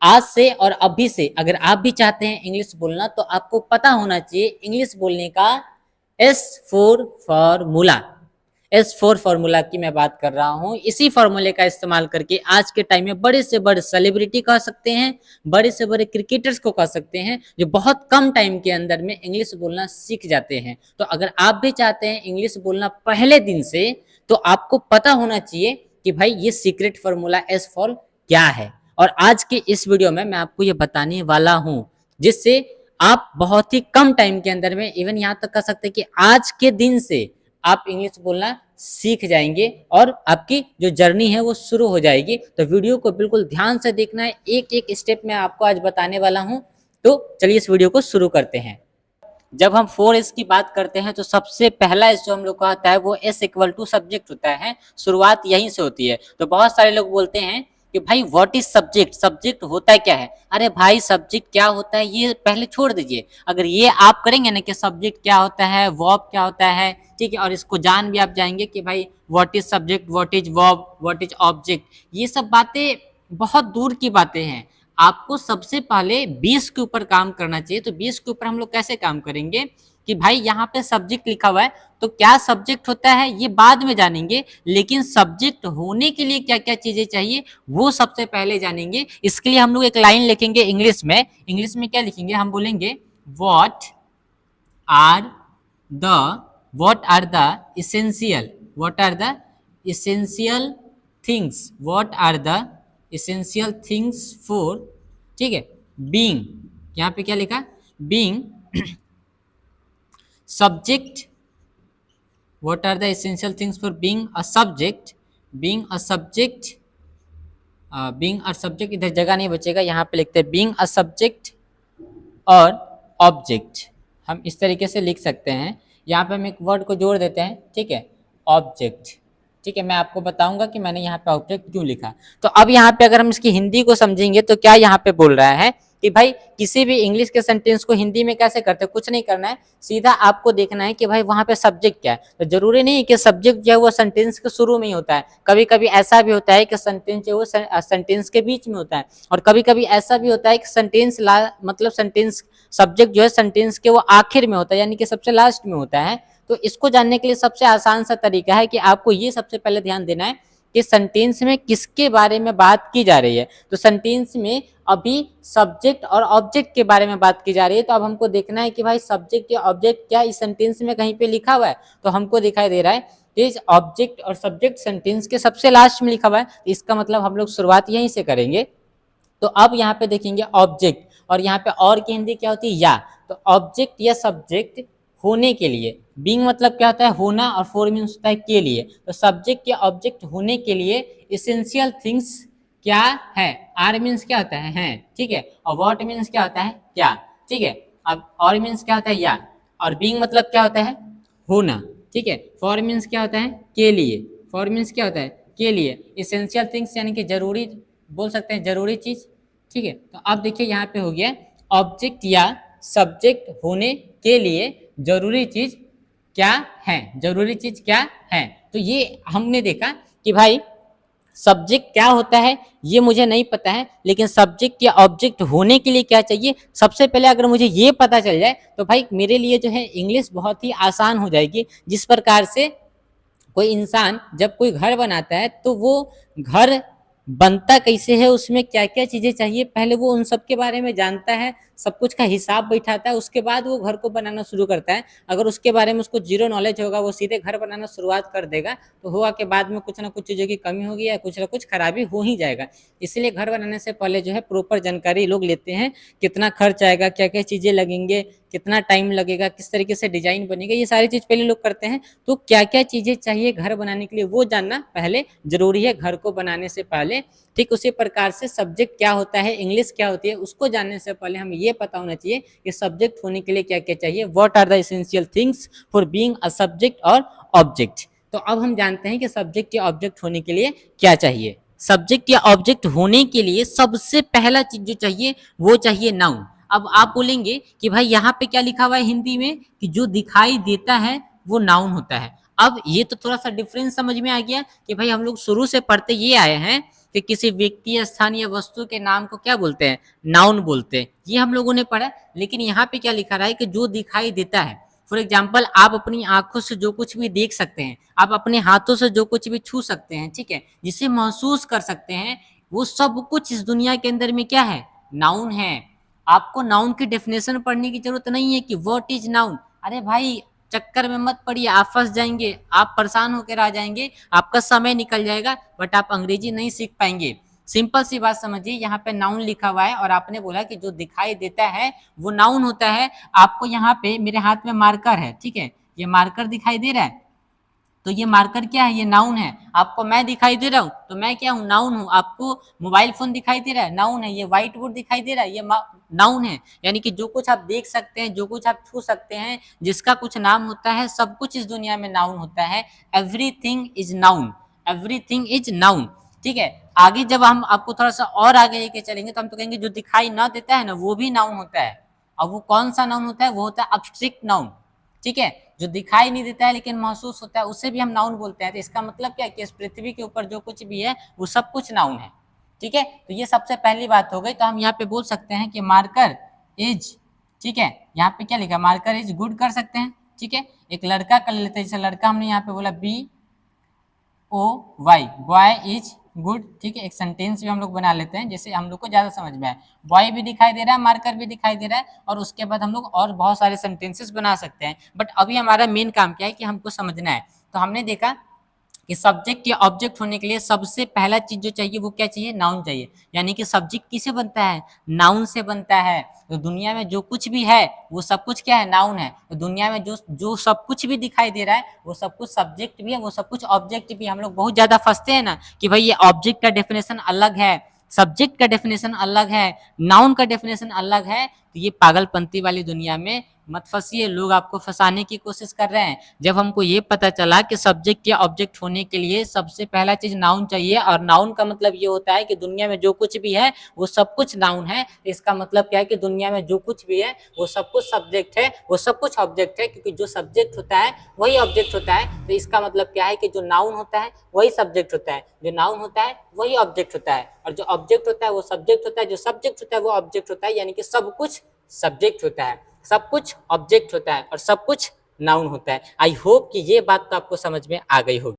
आज से और अभी से अगर आप भी चाहते हैं इंग्लिश बोलना तो आपको पता होना चाहिए इंग्लिश बोलने का S4 फॉर्मूला। S4 फॉर्मूला की मैं बात कर रहा हूं। इसी फॉर्मूले का इस्तेमाल करके आज के टाइम में बड़े से बड़े सेलिब्रिटी कह सकते हैं, बड़े से बड़े क्रिकेटर्स को कह सकते हैं, जो बहुत कम टाइम के अंदर में इंग्लिश बोलना सीख जाते हैं। तो अगर आप भी चाहते हैं इंग्लिश बोलना पहले दिन से, तो आपको पता होना चाहिए कि भाई ये सीक्रेट फॉर्मूला S4 क्या है। और आज के इस वीडियो में मैं आपको ये बताने वाला हूं, जिससे आप बहुत ही कम टाइम के अंदर में, इवन यहां तक कह सकते हैं कि आज के दिन से आप इंग्लिश बोलना सीख जाएंगे और आपकी जो जर्नी है वो शुरू हो जाएगी। तो वीडियो को बिल्कुल ध्यान से देखना है, एक एक स्टेप मैं आपको आज बताने वाला हूं। तो चलिए इस वीडियो को शुरू करते हैं। जब हम 4S की बात करते हैं तो सबसे पहला एस जो हम लोग का आता है वो S=टू सब्जेक्ट होता है। शुरुआत यहीं से होती है। तो बहुत सारे लोग बोलते हैं कि भाई व्हाट इज सब्जेक्ट, सब्जेक्ट होता क्या है। अरे भाई सब्जेक्ट क्या होता है ये पहले छोड़ दीजिए। अगर ये आप करेंगे ना कि सब्जेक्ट क्या होता है, वर्ब क्या होता है, ठीक है, और इसको जान भी आप जाएंगे कि भाई what is subject, what is verb, what is object, ये सब बातें बहुत दूर की बातें हैं। आपको सबसे पहले 20 के ऊपर काम करना चाहिए। तो 20 के ऊपर हम लोग कैसे काम करेंगे कि भाई यहाँ पे सब्जेक्ट लिखा हुआ है, तो क्या सब्जेक्ट होता है ये बाद में जानेंगे, लेकिन सब्जेक्ट होने के लिए क्या क्या चीजें चाहिए वो सबसे पहले जानेंगे। इसके लिए हम लोग एक लाइन लिखेंगे इंग्लिश में। इंग्लिश में क्या लिखेंगे, हम बोलेंगे what are the what are the essential, what are the essential things, what are the essential things for, ठीक है, बीइंग, यहाँ पे क्या लिखा, being subject, what are the essential things for being a subject, being a subject, being a subject, इधर जगह नहीं बचेगा, यहाँ पे लिखते हैं being a subject और object। हम इस तरीके से लिख सकते हैं। यहाँ पे हम एक वर्ड को जोड़ देते हैं, ठीक है, ऑब्जेक्ट। ठीक है, मैं आपको बताऊंगा कि मैंने यहाँ पे ऑब्जेक्ट क्यों लिखा। तो अब यहाँ पे अगर हम इसकी हिंदी को समझेंगे तो क्या यहाँ पे बोल रहा है कि भाई किसी भी इंग्लिश के सेंटेंस को हिंदी में कैसे करते हैं, कुछ नहीं करना है, सीधा आपको देखना है कि भाई वहां पे सब्जेक्ट क्या है। तो जरूरी नहीं है कि सब्जेक्ट जो है वो सेंटेंस के शुरू में ही होता है। कभी कभी ऐसा भी होता है कि सेंटेंस जो है वो सेंटेंस के बीच में होता है, और कभी कभी ऐसा भी होता है कि सेंटेंस मतलब सेंटेंस सब्जेक्ट जो है सेंटेंस के वो आखिर में होता है, यानी कि सबसे लास्ट में होता है। तो इसको जानने के लिए सबसे आसान सा तरीका है कि आपको ये सबसे पहले ध्यान देना है कि सेंटेंस में किसके बारे में बात की जा रही है। तो सेंटेंस में अभी सब्जेक्ट और ऑब्जेक्ट के बारे में बात की जा रही है। तो अब हमको देखना है कि भाई सब्जेक्ट या ऑब्जेक्ट क्या इस सेंटेंस में कहीं पे लिखा हुआ है। तो हमको दिखाई दे रहा है कि ऑब्जेक्ट और सब्जेक्ट सेंटेंस के सबसे लास्ट में लिखा हुआ है। तो इसका मतलब हम लोग शुरुआत यहीं से करेंगे। तो अब यहाँ पे देखेंगे ऑब्जेक्ट, और यहाँ पे और की हिंदी क्या होती है, या। तो ऑब्जेक्ट या सब्जेक्ट होने के लिए, बीइंग मतलब क्या होता है, होना, और फॉर मीन्स होता है के लिए। तो सब्जेक्ट या ऑब्जेक्ट होने के लिए इसेंशियल थिंग्स क्या है, आर मीन्स क्या होता है, ठीक है, और व्हाट मीन्स क्या होता है, क्या, ठीक है। अब और मीन्स क्या होता है, या, और बीइंग मतलब क्या होता है, होना, ठीक है। फॉर मीन्स क्या होता है, के लिए, फॉर मीन्स क्या होता है, के लिए। इसेंशियल थिंग्स यानी कि जरूरी, बोल सकते हैं जरूरी चीज, ठीक है। तो अब देखिए यहाँ पे हो गया ऑब्जेक्ट या सब्जेक्ट होने के लिए जरूरी चीज क्या है, जरूरी चीज क्या है। तो ये हमने देखा कि भाई सब्जेक्ट क्या होता है ये मुझे नहीं पता है, लेकिन सब्जेक्ट या ऑब्जेक्ट होने के लिए क्या चाहिए, सबसे पहले अगर मुझे ये पता चल जाए तो भाई मेरे लिए जो है इंग्लिश बहुत ही आसान हो जाएगी। जिस प्रकार से कोई इंसान जब कोई घर बनाता है तो वो घर बनता कैसे है, उसमें क्या क्या चीजें चाहिए, पहले वो उन सब के बारे में जानता है, सब कुछ का हिसाब बैठाता है, उसके बाद वो घर को बनाना शुरू करता है। अगर उसके बारे में उसको जीरो नॉलेज होगा, वो सीधे घर बनाना शुरुआत कर देगा, तो हुआ के बाद में कुछ ना कुछ चीज़ों की कमी होगी या कुछ ना कुछ खराबी हो ही जाएगा। इसलिए घर बनाने से पहले जो है प्रॉपर जानकारी लोग लेते हैं, कितना खर्च आएगा, क्या क्या चीज़ें लगेंगे, कितना टाइम लगेगा, किस तरीके से डिजाइन बनेगा, ये सारी चीज़ पहले लोग करते हैं। तो क्या क्या चीज़ें चाहिए घर बनाने के लिए वो जानना पहले जरूरी है घर को बनाने से पहले। ठीक उसी प्रकार से सब्जेक्ट क्या होता है, इंग्लिश क्या होती है, उसको जानने से पहले हमें ये पता होना चाहिए कि सब्जेक्ट होने के लिए क्या क्या चाहिए, what are the essential things for being a subject और ऑब्जेक्ट। तो अब हम जानते हैं कि सब्जेक्ट या ऑब्जेक्ट होने के लिए क्या चाहिए। सब्जेक्ट या ऑब्जेक्ट होने के लिए सबसे पहला चीज जो चाहिए वो चाहिए नाउन। अब आप बोलेंगे कि भाई यहाँ पे क्या लिखा हुआ है हिंदी में कि जो दिखाई देता है वो नाउन होता है। अब ये तो थोड़ा सा डिफरेंस समझ में आ गया कि भाई हम लोग शुरू से पढ़ते ये आए हैं कि किसी व्यक्ति, स्थान या वस्तु के नाम को क्या बोलते हैं, नाउन बोलते हैं। ये हम लोगों ने पढ़ा, लेकिन यहाँ पे क्या लिखा रहा है कि जो दिखाई देता है। फॉर एग्जाम्पल, आप अपनी आंखों से जो कुछ भी देख सकते हैं, आप अपने हाथों से जो कुछ भी छू सकते हैं, ठीक है, जिसे महसूस कर सकते हैं, वो सब कुछ इस दुनिया के अंदर में क्या है, नाउन है। आपको नाउन की डेफिनेशन पढ़ने की जरूरत नहीं है कि व्हाट इज नाउन। अरे भाई, चक्कर में मत पड़िए, आप फंस जाएंगे, आप परेशान होकर आ जाएंगे, आपका समय निकल जाएगा, बट आप अंग्रेजी नहीं सीख पाएंगे। सिंपल सी बात समझिए, यहाँ पे नाउन लिखा हुआ है और आपने बोला कि जो दिखाई देता है वो नाउन होता है। आपको यहाँ पे मेरे हाथ में मार्कर है, ठीक है, ये मार्कर दिखाई दे रहा है, तो ये मार्कर क्या है, ये नाउन है। आपको मैं दिखाई दे रहा हूँ तो मैं क्या हूँ, नाउन हूँ। आपको मोबाइल फोन दिखाई दे रहा है, नाउन है। ये व्हाइट बोर्ड दिखाई दे रहा है, ये नाउन है। यानी कि जो कुछ आप देख सकते हैं, जो कुछ आप छू सकते हैं, जिसका कुछ नाम होता है, सब कुछ इस दुनिया में नाउन होता है। Everything is noun, everything is noun. ठीक है, आगे जब हम आपको थोड़ा सा और आगे लेके चलेंगे तो हम तो कहेंगे जो दिखाई ना देता है ना, वो भी नाउन होता है। और वो कौन सा नाउन होता है, वो होता है अब्स्ट्रैक्ट नाउन। ठीक है, जो दिखाई नहीं देता है लेकिन महसूस होता है, उसे भी हम नाउन बोलते हैं। तो इसका मतलब क्या है कि इस पृथ्वी के ऊपर जो कुछ भी है वो सब कुछ नाउन है। ठीक है, तो ये सबसे पहली बात हो गई। तो हम यहाँ पे बोल सकते हैं कि मार्कर इज, ठीक है, यहाँ पे क्या लिखा, मार्कर इज गुड कर सकते हैं। ठीक है, एक लड़का कर लेते हैं, जैसे लड़का हमने यहाँ पे बोला BOY, बॉय इज गुड। ठीक है, एक सेंटेंस भी हम लोग बना लेते हैं, जैसे हम लोग को ज्यादा समझ में आए। बॉय भी दिखाई दे रहा है, मार्कर भी दिखाई दे रहा है, और उसके बाद हम लोग और बहुत सारे सेंटेंसेस बना सकते हैं। बट अभी हमारा मेन काम क्या है कि हमको समझना है। तो हमने देखा कि सब्जेक्ट या ऑब्जेक्ट होने के लिए सबसे पहला चीज जो चाहिए वो क्या चाहिए, नाउन चाहिए। यानी कि सब्जेक्ट किससे बनता है, नाउन से बनता है। तो दुनिया में जो कुछ भी है वो सब कुछ क्या है, नाउन है। तो दुनिया में जो जो सब कुछ भी दिखाई दे रहा है वो सब कुछ सब्जेक्ट भी है, वो सब कुछ ऑब्जेक्ट भी। हम लोग बहुत ज्यादा फंसते हैं ना कि भाई ये ऑब्जेक्ट का डेफिनेशन अलग है, सब्जेक्ट का डेफिनेशन अलग है, नाउन का डेफिनेशन अलग है। तो ये पागलपंती वाली दुनिया में मत फंसिए, लोग आपको फंसाने की कोशिश कर रहे हैं। जब हमको ये पता चला कि सब्जेक्ट या ऑब्जेक्ट होने के लिए सबसे पहला चीज नाउन चाहिए, और नाउन का मतलब ये होता है कि दुनिया में जो कुछ भी है वो सब कुछ नाउन है। इसका मतलब क्या है कि दुनिया में जो कुछ भी है वो सब कुछ सब्जेक्ट है, वो सब कुछ ऑब्जेक्ट है, क्योंकि जो सब्जेक्ट होता है वही ऑब्जेक्ट होता है। तो इसका मतलब क्या है कि जो नाउन होता है वही सब्जेक्ट होता है, जो नाउन होता है वही ऑब्जेक्ट होता है, और जो ऑब्जेक्ट होता है वो सब्जेक्ट होता है, जो सब्जेक्ट होता है वो ऑब्जेक्ट होता है। यानी कि सब कुछ सब्जेक्ट होता है, सब कुछ ऑब्जेक्ट होता है, और सब कुछ नाउन होता है। आई होप कि ये बात तो आपको समझ में आ गई होगी।